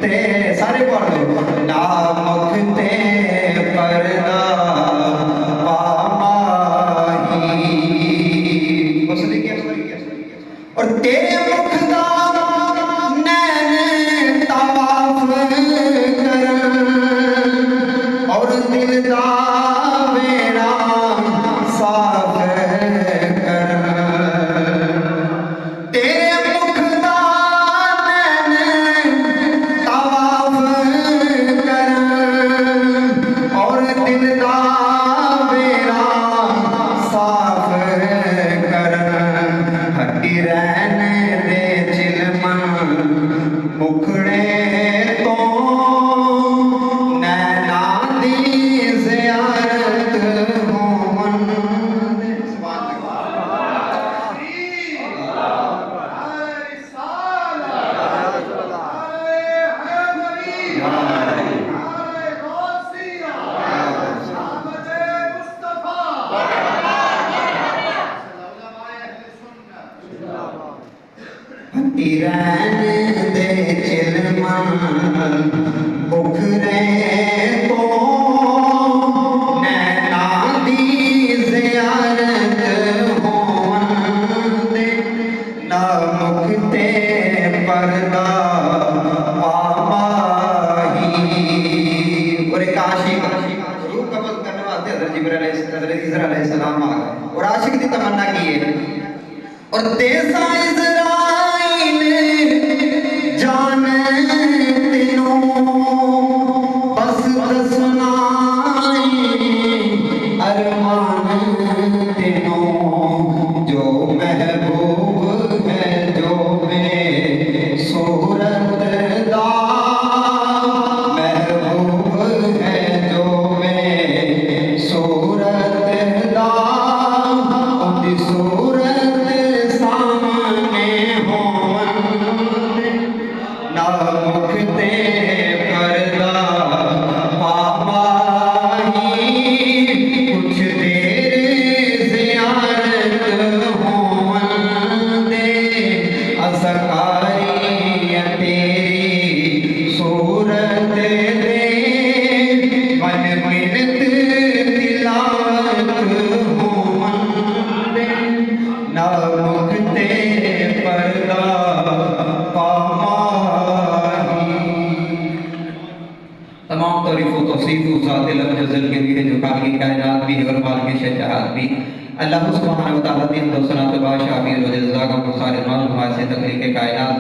ते सारे पढ़ लो ना मुख ते पर्दा पामाही और तेरे मुख दा नैन तवाफ कर और दिल दा वेड़ा साफ कर तेरे मुख दा नैन तवाफ कर और दिल दा वेड़ा साफ कर हटी रहन दे चिलमन मुखड़े तो नैना दी ज़ियारत होवन रहन दे चिलमन मुखड़े तो नैना दी ज़ियारत होवन दे ना मुख ते पर्दा पामाही और एक आशिक रूह कब्ज़ करने वास्ते हज़रत जिब्राइल अलैहिस्सलाम आ गए और आशिक की तमन्ना की है और तेसा इज़राइल जान तीनों बस दसनाई अरमान तीनों जो महबूब है जो सूरत दा महबूब है जो सूरत दा उनकी सूरत सामने होवन ना मुख ते पर्दा पामाही कुछ देर ज़ियारत होवन दे असकारी तेरी सूरत दे मन मिनत तिलावत होवन दे ना मुख ते पर्दा तमाम तारीफ़ और तौसीफ़ उस ज़ात लम जज़ल के लिए जो खालिक़ कायनात भी है और मालिक शजाअत भी अल्लाह सुब्हानहू व तआला दिन दो सलात बादशाह अमीर व जज़ाकम सारे मालूम से तखलीक़ कायनात